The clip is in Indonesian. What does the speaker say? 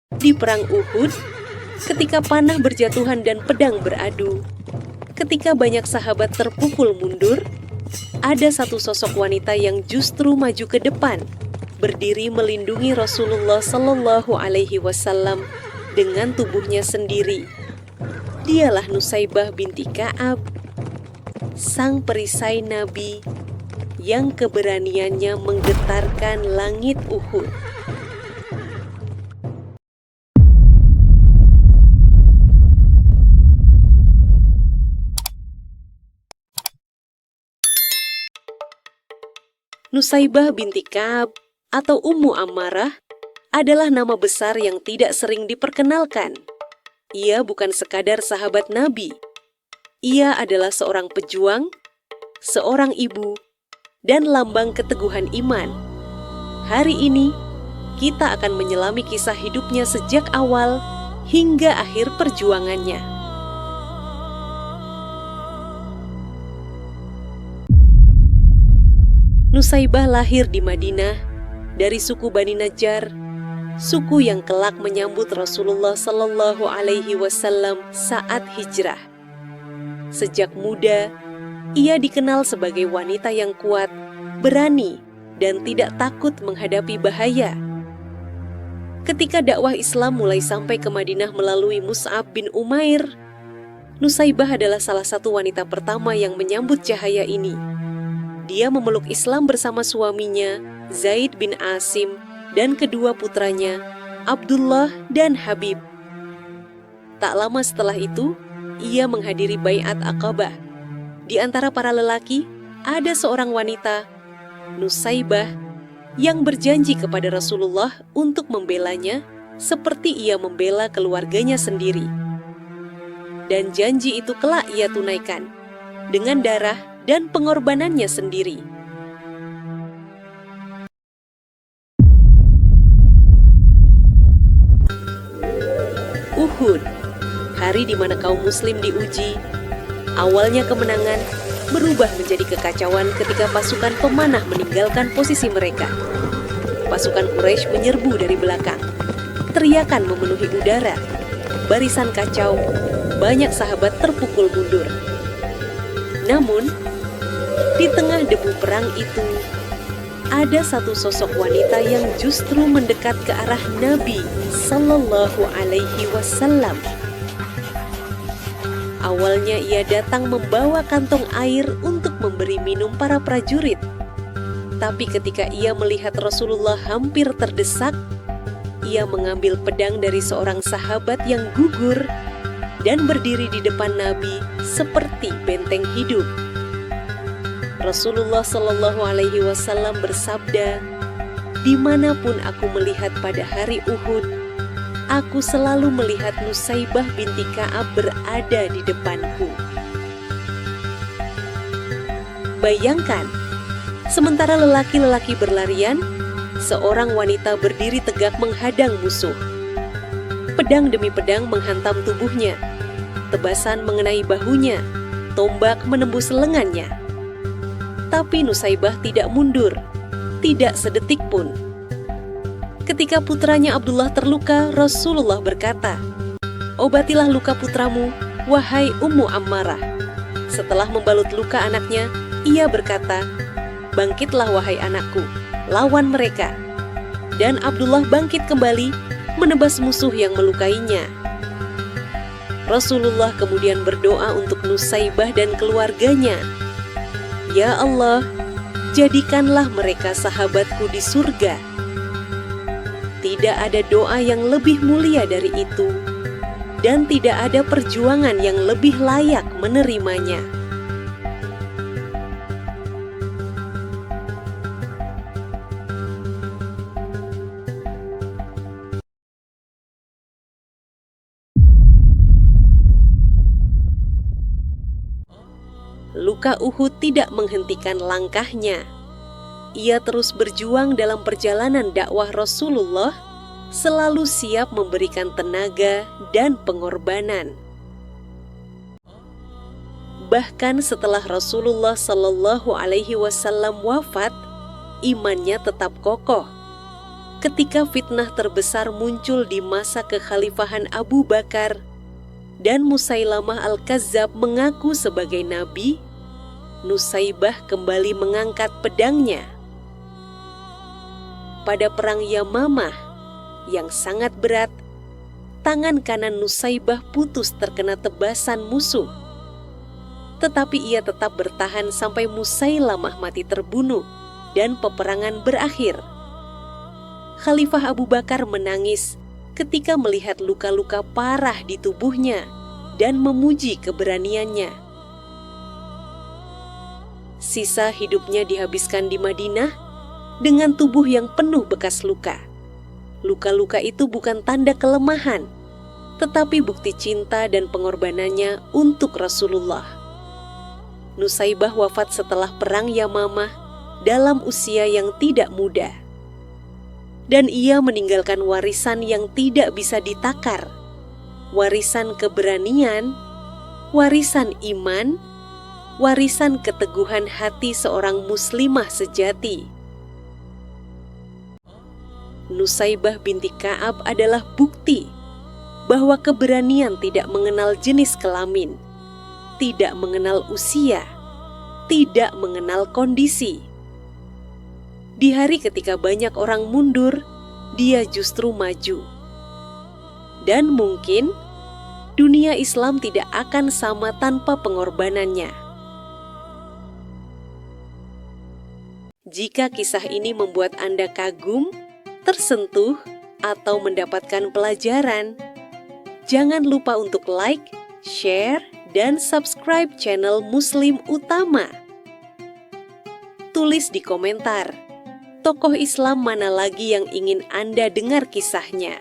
Di perang Uhud, ketika panah berjatuhan dan pedang beradu, ketika banyak sahabat terpukul mundur, ada satu sosok wanita yang justru maju ke depan, berdiri melindungi Rasulullah Shallallahu Alaihi Wasallam dengan tubuhnya sendiri. Dialah Nusaibah binti Ka'ab, sang perisai Nabi yang keberaniannya menggetarkan langit Uhud. Nusaibah binti Ka'ab atau Ummu Ammarah adalah nama besar yang tidak sering diperkenalkan. Ia bukan sekadar sahabat Nabi. Ia adalah seorang pejuang, seorang ibu, dan lambang keteguhan iman. Hari ini, kita akan menyelami kisah hidupnya sejak awal hingga akhir perjuangannya. Nusaibah lahir di Madinah dari suku Bani Najjar, suku yang kelak menyambut Rasulullah Shallallahu Alaihi Wasallam saat hijrah. Sejak muda, ia dikenal sebagai wanita yang kuat, berani, dan tidak takut menghadapi bahaya. Ketika dakwah Islam mulai sampai ke Madinah melalui Mus'ab bin Umair, Nusaibah adalah salah satu wanita pertama yang menyambut cahaya ini. Dia memeluk Islam bersama suaminya, Zaid bin Asim, dan kedua putranya, Abdullah dan Habib. Tak lama setelah itu, ia menghadiri Bai'at Aqabah. Di antara para lelaki, ada seorang wanita, Nusaibah, yang berjanji kepada Rasulullah untuk membelanya seperti ia membela keluarganya sendiri. Dan janji itu kelak ia tunaikan dengan darah dan pengorbanannya sendiri. Uhud, hari di mana kaum muslim diuji. Awalnya kemenangan berubah menjadi kekacauan ketika pasukan pemanah meninggalkan posisi mereka. Pasukan Quraisy menyerbu dari belakang. Teriakan memenuhi udara. Barisan kacau, banyak sahabat terpukul mundur. Namun, di tengah debu perang itu, ada satu sosok wanita yang justru mendekat ke arah Nabi Sallallahu Alaihi Wasallam. Awalnya ia datang membawa kantong air untuk memberi minum para prajurit. Tapi ketika ia melihat Rasulullah hampir terdesak, ia mengambil pedang dari seorang sahabat yang gugur dan berdiri di depan Nabi seperti benteng hidup. Rasulullah Shallallahu Alaihi Wasallam bersabda, "Dimanapun aku melihat pada hari Uhud, aku selalu melihat Nusaibah binti Ka'ab berada di depanku." Bayangkan, sementara lelaki-lelaki berlarian, seorang wanita berdiri tegak menghadang musuh. Pedang demi pedang menghantam tubuhnya, tebasan mengenai bahunya, tombak menembus lengannya. Tapi Nusaibah tidak mundur, tidak sedetik pun. Ketika putranya Abdullah terluka, Rasulullah berkata, "Obatilah luka putramu, wahai Ummu Ammarah." Setelah membalut luka anaknya, ia berkata, "Bangkitlah wahai anakku, lawan mereka." Dan Abdullah bangkit kembali, menebas musuh yang melukainya. Rasulullah kemudian berdoa untuk Nusaibah dan keluarganya. "Ya Allah, jadikanlah mereka sahabatku di surga." Tidak ada doa yang lebih mulia dari itu, dan tidak ada perjuangan yang lebih layak menerimanya. Luka Uhud tidak menghentikan langkahnya. Ia terus berjuang dalam perjalanan dakwah Rasulullah, selalu siap memberikan tenaga dan pengorbanan. Bahkan setelah Rasulullah Shallallahu Alaihi Wasallam wafat, imannya tetap kokoh. ketika fitnah terbesar muncul di masa kekhalifahan Abu Bakar dan Musailamah Al-Kazzab mengaku sebagai nabi, Nusaibah kembali mengangkat pedangnya. Pada perang Yamamah yang sangat berat, tangan kanan Nusaibah putus terkena tebasan musuh. Tetapi ia tetap bertahan sampai Musailamah mati terbunuh dan peperangan berakhir. Khalifah Abu Bakar menangis ketika melihat luka-luka parah di tubuhnya dan memuji keberaniannya. Sisa hidupnya dihabiskan di Madinah dengan tubuh yang penuh bekas luka. Luka-luka itu bukan tanda kelemahan, tetapi bukti cinta dan pengorbanannya untuk Rasulullah. Nusaibah wafat setelah perang Yamamah dalam usia yang tidak muda. Dan ia meninggalkan warisan yang tidak bisa ditakar, warisan keberanian, warisan iman, warisan keteguhan hati seorang muslimah sejati. Nusaibah binti Ka'ab adalah bukti bahwa keberanian tidak mengenal jenis kelamin, tidak mengenal usia, tidak mengenal kondisi. Di hari ketika banyak orang mundur, dia justru maju. Dan mungkin dunia Islam tidak akan sama tanpa pengorbanannya. Jika kisah ini membuat Anda kagum, tersentuh, atau mendapatkan pelajaran, jangan lupa untuk like, share, dan subscribe channel Muslim Utama. Tulis di komentar, tokoh Islam mana lagi yang ingin Anda dengar kisahnya?